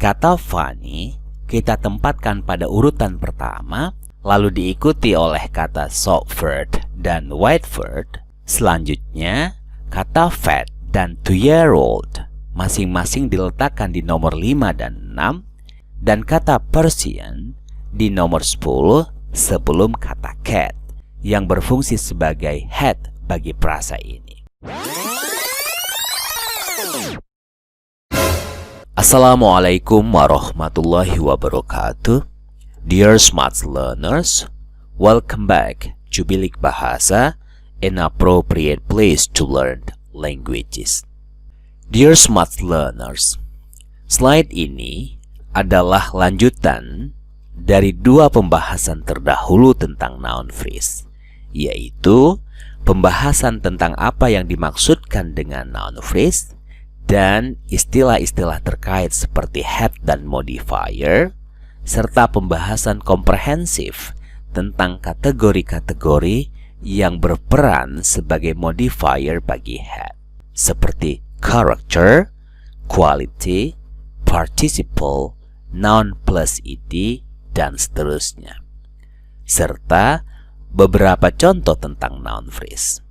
Kata funny kita tempatkan pada urutan pertama, lalu diikuti oleh kata Salford dan Whiteford. Selanjutnya, kata fat dan 2-year-old masing-masing diletakkan di nomor 5 dan 6, dan kata Persian di nomor 10 sebelum kata cat yang berfungsi sebagai head bagi frasa ini. Assalamualaikum warahmatullahi wabarakatuh. Dear smart learners, welcome back to Bilik Bahasa, an appropriate place to learn languages. Dear smart learners, slide ini adalah lanjutan dari dua pembahasan terdahulu tentang noun phrase, yaitu pembahasan tentang apa yang dimaksudkan dengan noun phrase dan istilah-istilah terkait seperti head dan modifier, serta pembahasan komprehensif tentang kategori-kategori yang berperan sebagai modifier bagi head, seperti character, quality, participle, noun plus ed, dan seterusnya, serta beberapa contoh tentang noun phrase.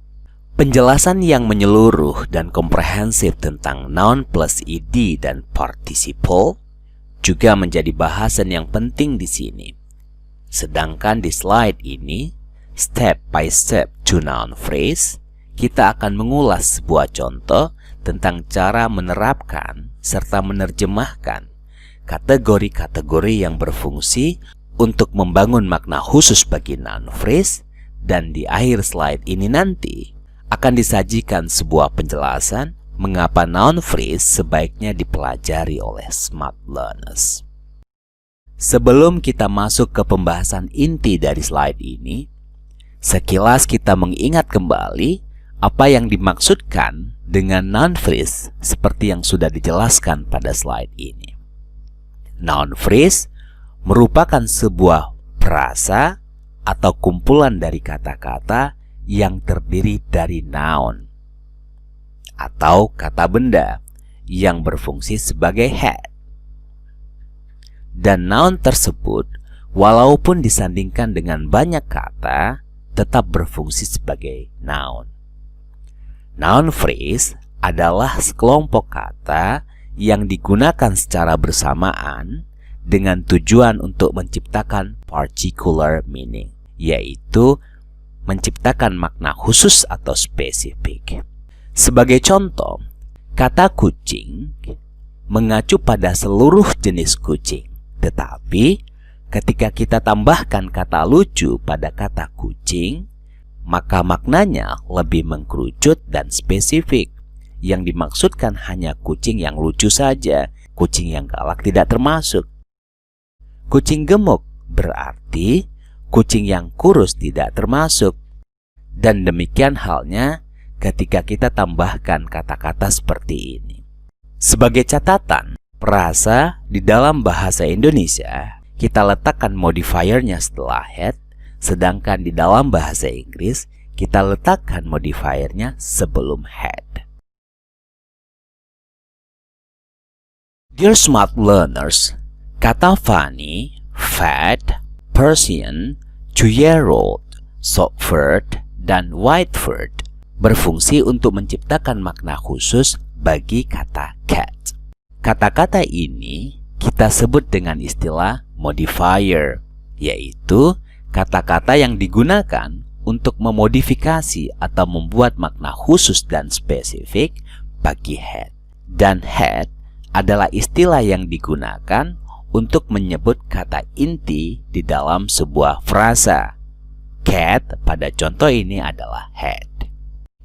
Penjelasan yang menyeluruh dan komprehensif tentang noun plus ed dan participle juga menjadi bahasan yang penting di sini. Sedangkan di slide ini, step by step to noun phrase, kita akan mengulas sebuah contoh tentang cara menerapkan serta menerjemahkan kategori-kategori yang berfungsi untuk membangun makna khusus bagi noun phrase, dan di akhir slide ini nanti akan disajikan sebuah penjelasan mengapa noun phrase sebaiknya dipelajari oleh smart learners. Sebelum kita masuk ke pembahasan inti dari slide ini, sekilas kita mengingat kembali apa yang dimaksudkan dengan noun phrase seperti yang sudah dijelaskan pada slide ini. Noun phrase merupakan sebuah frasa atau kumpulan dari kata-kata yang terdiri dari noun atau kata benda yang berfungsi sebagai head. Dan noun tersebut, walaupun disandingkan dengan banyak kata, tetap berfungsi sebagai noun. Noun phrase adalah sekelompok kata yang digunakan secara bersamaan dengan tujuan untuk menciptakan particular meaning, yaitu menciptakan makna khusus atau spesifik. Sebagai contoh, kata kucing mengacu pada seluruh jenis kucing. Tetapi, ketika kita tambahkan kata lucu pada kata kucing, maka maknanya lebih mengkerucut dan spesifik. Yang dimaksudkan hanya kucing yang lucu saja, kucing yang galak tidak termasuk. Kucing gemuk berarti kucing yang kurus tidak termasuk. Dan demikian halnya ketika kita tambahkan kata-kata seperti ini. Sebagai catatan, frasa di dalam bahasa Indonesia kita letakkan modifiernya setelah head, sedangkan di dalam bahasa Inggris kita letakkan modifiernya sebelum head. Dear smart learners, kata funny, fat, Persian, 2-year-old, Salford, dan Whiteford berfungsi untuk menciptakan makna khusus bagi kata cat. Kata-kata ini kita sebut dengan istilah modifier, yaitu kata-kata yang digunakan untuk memodifikasi atau membuat makna khusus dan spesifik bagi head. Dan head adalah istilah yang digunakan untuk menyebut kata inti di dalam sebuah frasa. Cat pada contoh ini adalah head.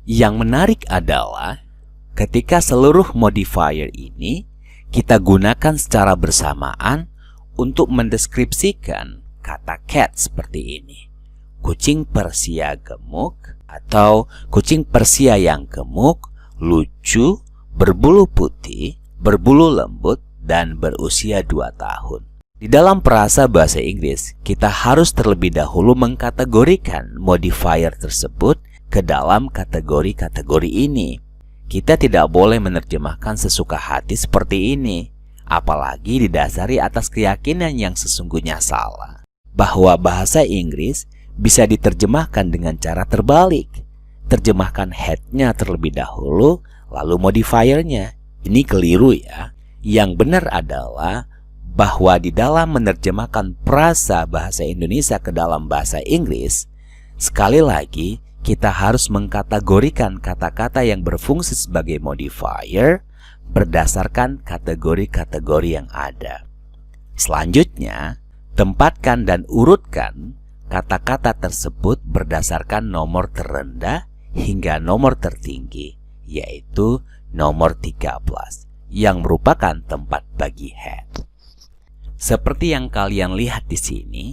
Yang menarik adalah ketika seluruh modifier ini kita gunakan secara bersamaan untuk mendeskripsikan kata cat seperti ini. Kucing Persia gemuk atau kucing Persia yang gemuk, lucu, berbulu putih, berbulu lembut, dan berusia 2 tahun. Di dalam frasa bahasa Inggris, kita harus terlebih dahulu mengkategorikan modifier tersebut ke dalam kategori-kategori ini. Kita tidak boleh menerjemahkan sesuka hati seperti ini. apalagi didasari atas keyakinan yang sesungguhnya salah, bahwa bahasa Inggris bisa diterjemahkan dengan cara terbalik. Terjemahkan had-nya terlebih dahulu, lalu modifiernya. Ini keliru ya. Yang benar adalah bahwa di dalam menerjemahkan frasa bahasa Indonesia ke dalam bahasa Inggris, sekali lagi kita harus mengkategorikan kata-kata yang berfungsi sebagai modifier berdasarkan kategori-kategori yang ada. Selanjutnya, tempatkan dan urutkan kata-kata tersebut berdasarkan nomor terendah hingga nomor tertinggi, yaitu nomor 13, yang merupakan tempat bagi had. Seperti yang kalian lihat di sini,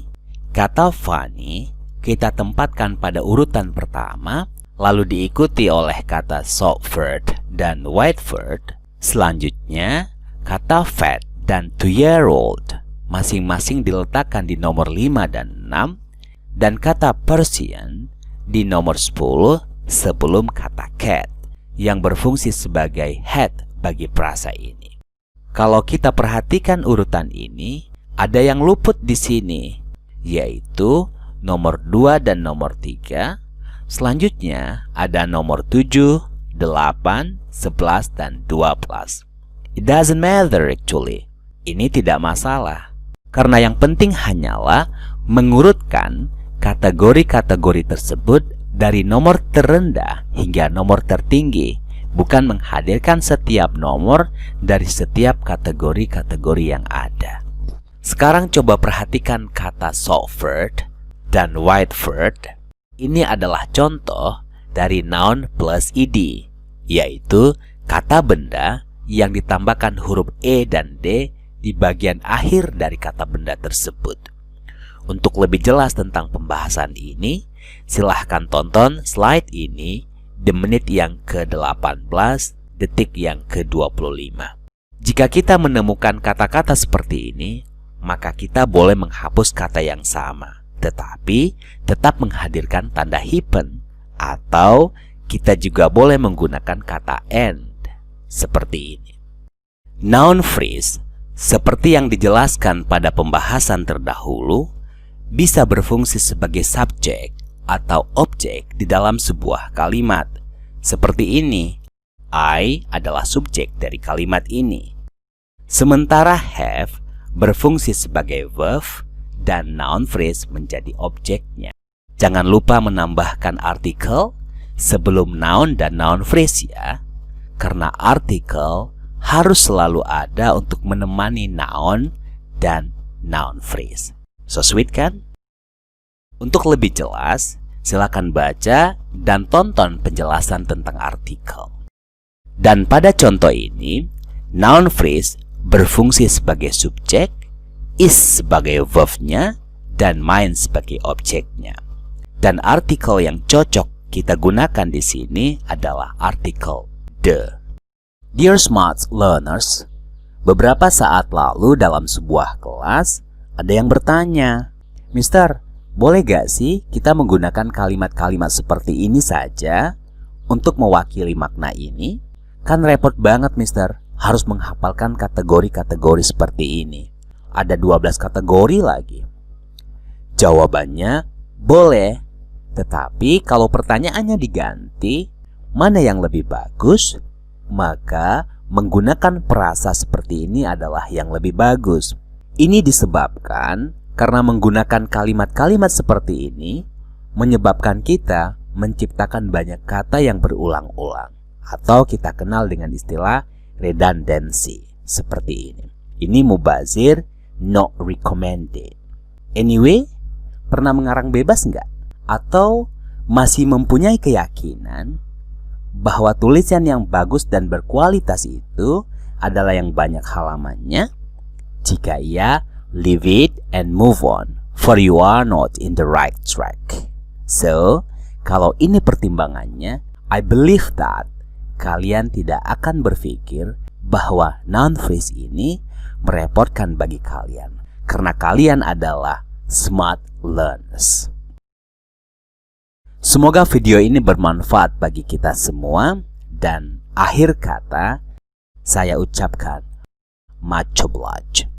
kata funny kita tempatkan pada urutan pertama, lalu diikuti oleh kata Salford dan Whiteford. Selanjutnya, kata fat dan 2-year-old masing-masing diletakkan di nomor 5 dan 6, dan kata Persian di nomor 10 sebelum kata cat yang berfungsi sebagai had bagi frasa ini. Kalau kita perhatikan urutan ini, ada yang luput di sini, yaitu nomor 2 dan nomor 3. Selanjutnya ada nomor 7, 8, 11, dan 12. It doesn't matter actually. Ini tidak masalah, karena yang penting hanyalah mengurutkan kategori-kategori tersebut dari nomor terendah hingga nomor tertinggi, bukan menghadirkan setiap nomor dari setiap kategori-kategori yang ada. Sekarang coba perhatikan kata Salford dan Whiteford. Ini adalah contoh dari noun plus ed, yaitu kata benda yang ditambahkan huruf E dan D di bagian akhir dari kata benda tersebut. Untuk lebih jelas tentang pembahasan ini, silahkan tonton slide ini di menit yang ke-18, detik yang ke-25. Jika kita menemukan kata-kata seperti ini, maka kita boleh menghapus kata yang sama, tetapi tetap menghadirkan tanda hyphen, atau kita juga boleh menggunakan kata and, seperti ini. Noun phrase, seperti yang dijelaskan pada pembahasan terdahulu, bisa berfungsi sebagai subjek atau objek di dalam sebuah kalimat. Seperti ini, I adalah subjek dari kalimat ini. Sementara have berfungsi sebagai verb dan noun phrase menjadi objeknya. Jangan lupa menambahkan artikel sebelum noun dan noun phrase ya, karena artikel harus selalu ada untuk menemani noun dan noun phrase. So sweet kan? Untuk lebih jelas, silakan baca dan tonton penjelasan tentang artikel. Dan pada contoh ini, noun phrase berfungsi sebagai subjek, is sebagai verb-nya, dan mind sebagai objeknya. Dan artikel yang cocok kita gunakan di sini adalah artikel the. Dear smart learners, beberapa saat lalu dalam sebuah kelas, ada yang bertanya, Mister, boleh gak sih kita menggunakan kalimat-kalimat seperti ini saja untuk mewakili makna ini? Kan repot banget Mister, harus menghafalkan kategori-kategori seperti ini. Ada 12 kategori lagi. Jawabannya, boleh. Tetapi kalau pertanyaannya diganti, mana yang lebih bagus? Maka menggunakan frasa seperti ini adalah yang lebih bagus. Ini disebabkan karena menggunakan kalimat-kalimat seperti ini menyebabkan kita menciptakan banyak kata yang berulang-ulang, atau kita kenal dengan istilah redundancy seperti ini. Ini mubazir, not recommended. Anyway, pernah mengarang bebas nggak? Atau masih mempunyai keyakinan bahwa tulisan yang bagus dan berkualitas itu adalah yang banyak halamannya? Jika iya, leave it and move on, for you are not in the right track. So, kalau ini pertimbangannya, I believe that kalian tidak akan berpikir bahwa noun phrase ini merepotkan bagi kalian, karena kalian adalah smart learners. Semoga video ini bermanfaat bagi kita semua, dan akhir kata saya ucapkan much obliged.